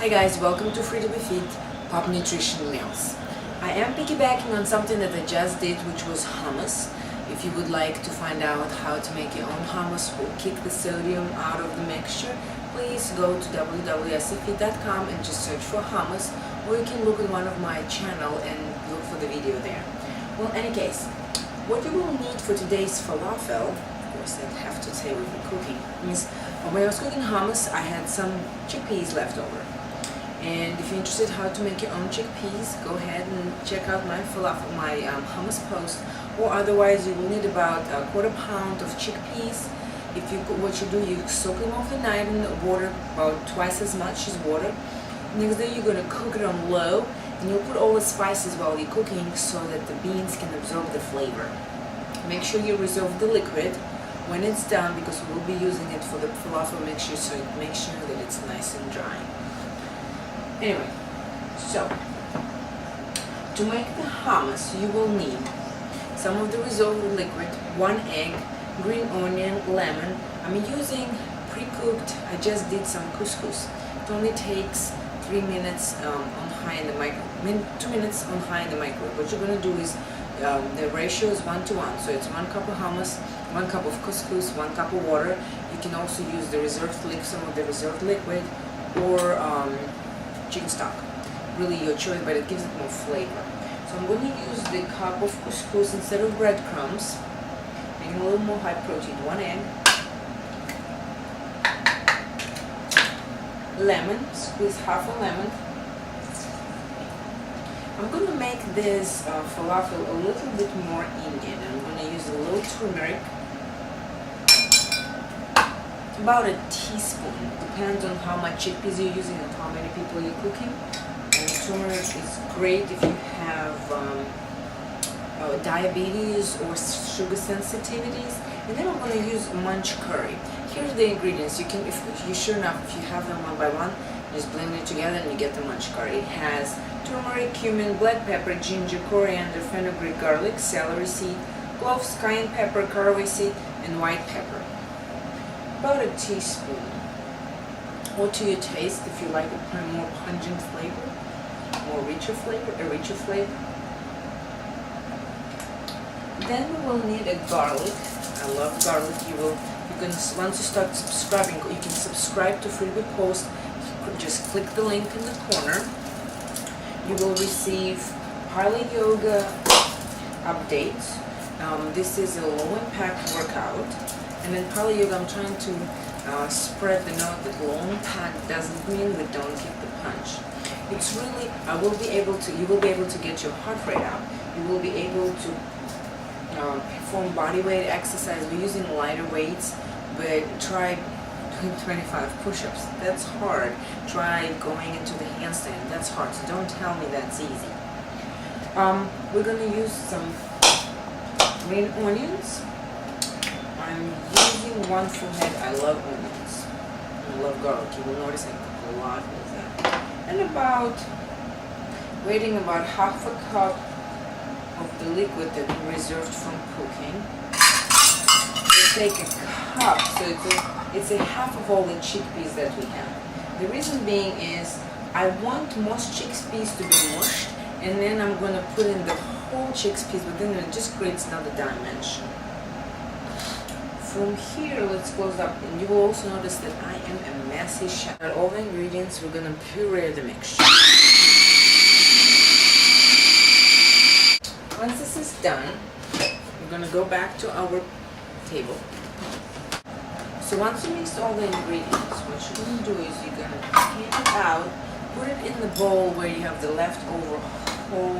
Hi guys, welcome to Free to Be Fit Pop Nutrition Meals. I am piggybacking on something that I just did, which was hummus. If you would like to find out how to make your own hummus or kick the sodium out of the mixture, please go to www.sfit.com and just search for hummus, or you can look at one of my channel and look for the video there. Well, in any case, what you will need for today's falafel, of course I have to say we've been cooking, means when I was cooking hummus I had some chickpeas left over. And if you're interested how to make your own chickpeas, go ahead and check out my falafel, my hummus post. Or otherwise, you will need about a quarter pound of chickpeas. If you what you do, you soak them overnight in water, about twice as much as water. Next day, you're gonna cook it on low, and you'll put all the spices while you're cooking so that the beans can absorb the flavor. Make sure you reserve the liquid when it's done, because we will be using it for the falafel mixture, so make sure that it's nice and dry. Anyway, so to make the hummus, you will need some of the reserved liquid, 1 egg, green onion, lemon. I'm using pre-cooked. I just did some couscous. It only takes 3 minutes on high in the microwave, 2 minutes on high in the microwave. What you're gonna do is the ratio is 1 to 1, so it's 1 cup of hummus, 1 cup of couscous, 1 cup of water. You can also use the reserved liquid, some of the reserved liquid, or chicken stock. Really your choice, but it gives it more flavor. So I'm going to use the cup of couscous instead of breadcrumbs, making a little more high protein. 1 egg, lemon, squeeze half a lemon. I'm going to make this falafel a little bit more Indian. I'm going to use a little turmeric, about a teaspoon. Depends on how much chickpeas you're using and how many people you're cooking. And turmeric is great if you have diabetes or sugar sensitivities. And then I'm going to use munch curry. Here's the ingredients. You can, if you sure enough, if you have them one by one, just blend it together and you get the munch curry. It has turmeric, cumin, black pepper, ginger, coriander, fenugreek, garlic, celery seed, cloves, cayenne pepper, caraway seed, and white pepper. About a teaspoon, or to your taste if you like a more pungent flavor, more richer flavor. Then we will need a garlic. I love garlic. You can, once you start subscribing, you can subscribe to Freebie Post. Just click the link in the corner. You will receive Parley Yoga updates. This is a low impact workout. And in Parley Yoga, I'm trying to spread the note that low impact doesn't mean we don't hit the punch. It's really, you will be able to get your heart rate up. You will be able to perform body weight exercise. We're using lighter weights, but try doing 25 push-ups. That's hard. Try going into the handstand. That's hard. So don't tell me that's easy. We're going to use some green onions. I'm using 1 full head. I love onions. I love garlic. You will notice I cook a lot with that. And waiting about half a cup of the liquid that we reserved from cooking. We'll take a cup, so it's a half of all the chickpeas that we have. The reason being is I want most chickpeas to be mushed, and then I'm going to put in the whole chickpeas, but then it just creates another dimension. From here, let's close up, and you will also notice that I am a messy chef. Got all the ingredients. We're gonna puree the mixture. Once this is done, we're gonna go back to our table. So once you mix all the ingredients, what you're gonna do is you're gonna take it out, put it in the bowl where you have the leftover whole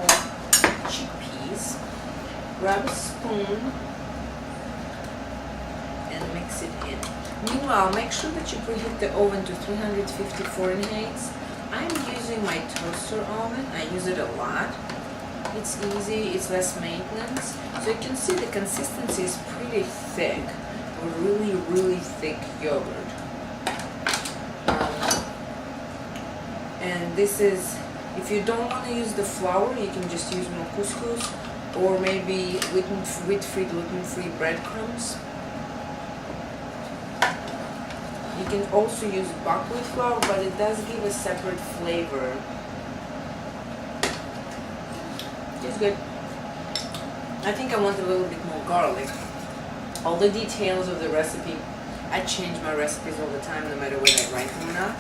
chickpeas. Grab a spoon and mix it in. Meanwhile, make sure that you preheat the oven to 350 Fahrenheit. I'm using my toaster oven. I use it a lot. It's easy, it's less maintenance. So you can see the consistency is pretty thick, or really, really thick yogurt. And this is, if you don't want to use the flour, you can just use more couscous, or maybe wheat-free, gluten-free breadcrumbs. You can also use buckwheat flour, but it does give a separate flavor. It's good. I think I want a little bit more garlic. All the details of the recipe, I change my recipes all the time, no matter whether I write them or not.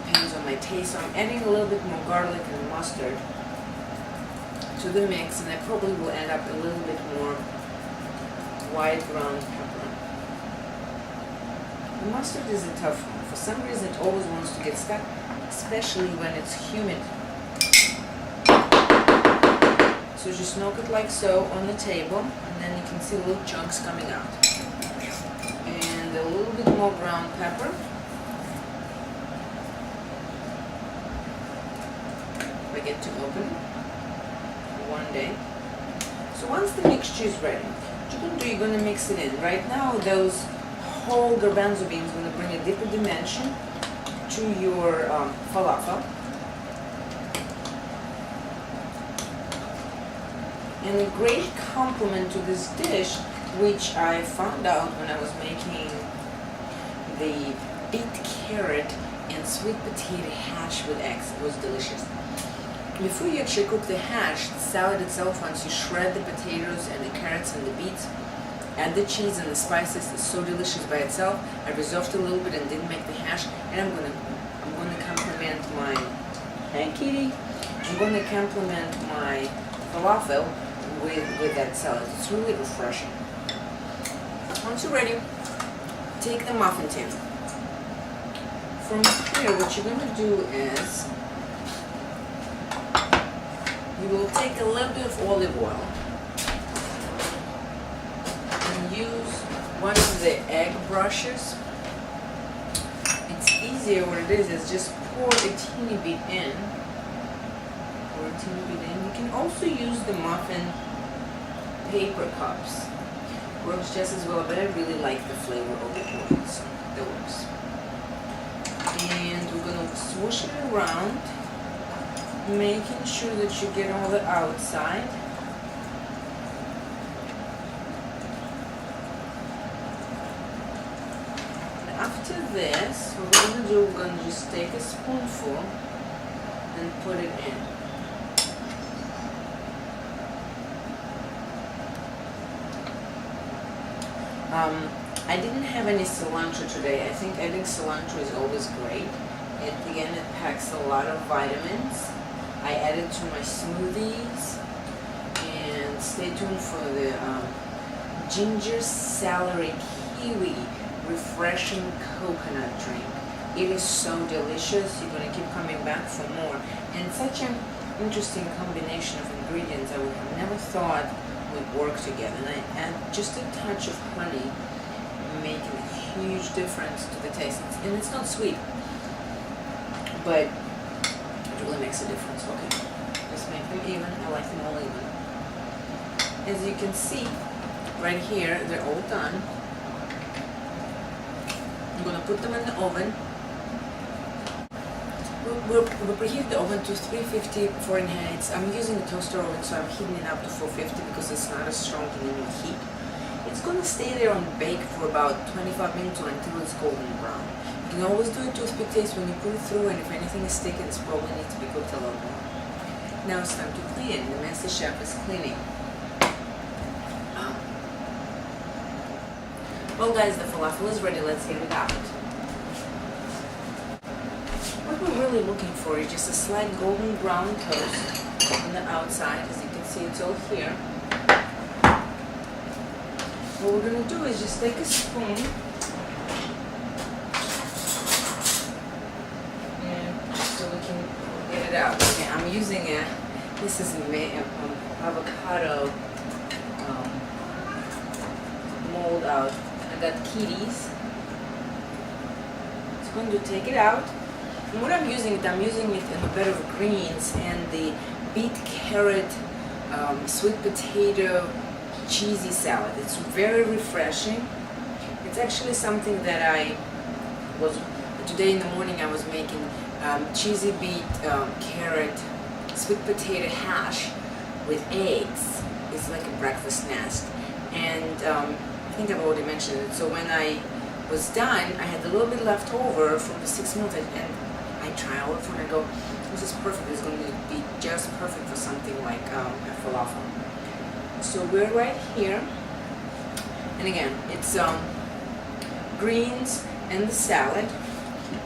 Depends on my taste. So I'm adding a little bit more garlic and mustard to the mix, and I probably will end up a little bit more white ground pepper. The mustard is a tough one. For some reason it always wants to get stuck, especially when it's humid. So just knock it like so on the table, and then you can see little chunks coming out. And a little bit more ground pepper. I get to open it one day. So once the mixture is ready, what you're going to do, you're going to mix it in. Right now, those whole garbanzo beans are going to bring a deeper dimension to your falafel. And a great complement to this dish, which I found out when I was making the beet carrot and sweet potato hash with eggs. It was delicious. Before you actually cook the hash, the salad itself, once you shred the potatoes and the carrots and the beets, add the cheese and the spices, it's so delicious by itself. I reserved a little bit and didn't make the hash, and I'm gonna complement my, hey kitty, I'm gonna complement my falafel with that salad. It's really refreshing. Once you're ready, take the muffin tin. From here, what you're gonna do is you will take a little bit of olive oil and use one of the egg brushes. It's easier what it is just pour a teeny bit in. You can also use the muffin paper cups. Works just as well, but I really like the flavor of the oil, so that works. And we're gonna swoosh it around, making sure that you get all the outside. And after this, what we're going to do, we're going to just take a spoonful and put it in. I didn't have any cilantro today. I think adding cilantro is always great. Again, it packs a lot of vitamins. I add it to my smoothies. And stay tuned for the ginger celery kiwi refreshing coconut drink. It is so delicious. You're going to keep coming back for more. And such an interesting combination of ingredients I would have never thought would work together. And I add just a touch of honey, making a huge difference to the taste. And it's not sweet, but it really makes a difference. Okay, just make them even. I like them all even. As you can see, right here, they're all done. I'm gonna put them in the oven. We'll preheat the oven to 350 Fahrenheit. I'm using a toaster oven, so I'm heating it up to 450 because it's not as strong in any heat. It's going to stay there on bake for about 25 minutes or until it's golden brown. You can always do a toothpick taste when you put it through, and if anything is sticking, it's probably needs to be cooked a little more. Now it's time to clean. The master chef is cleaning. Well guys, the falafel is ready. Let's get it out. What we're really looking for is just a slight golden brown toast on the outside. As you can see, it's all here. What we're going to do is just take a spoon and so we can get it out. Okay, I'm using this is avocado mold out. I got kitties. It's going to take it out. And what I'm using it in a bed of greens and the beet carrot, sweet potato, cheesy salad. It's very refreshing. It's actually something that today in the morning I was making cheesy beet, carrot, sweet potato hash with eggs. It's like a breakfast nest. And I think I've already mentioned it. So when I was done, I had a little bit left over from the 6 months, and I try all the food and I go, this is perfect. It's going to be just perfect for something like a falafel. So we're right here, and again, it's greens and the salad.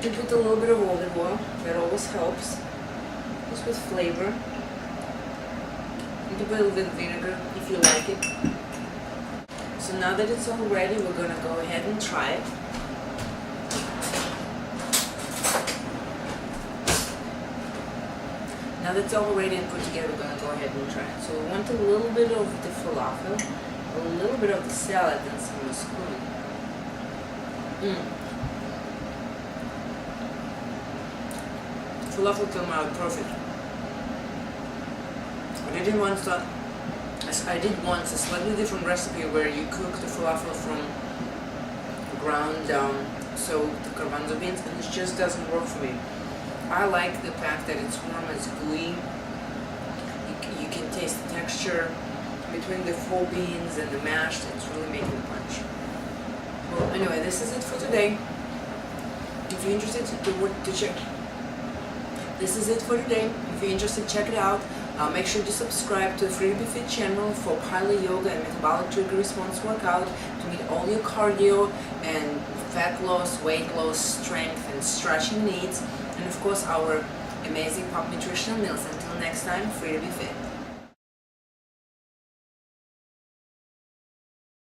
You put a little bit of olive oil, that always helps, just with flavor. You can put a little bit of vinegar if you like it. So now that it's all ready, we're going to go ahead and try it. Now that it's all ready and put together, we're going to go ahead and try it. So we want a little bit of the falafel, a little bit of the salad, and some mascarpone. Falafel came out perfect. I did once a slightly different recipe where you cook the falafel from ground soaked garbanzo beans, and it just doesn't work for me. I like the fact that it's warm, it's gooey. You can taste the texture between the full beans and the mashed. It's really making a punch. Well, anyway, this is it for today. If you're interested to check, this is it for today. If you're interested, check it out. Make sure to subscribe to the Free to Be Fit channel for paleo yoga and metabolic trigger response workout to meet all your cardio and fat loss, weight loss, strength and stretching needs. And of course, our amazing pop nutritional meals. Until next time, Free to Be Fit.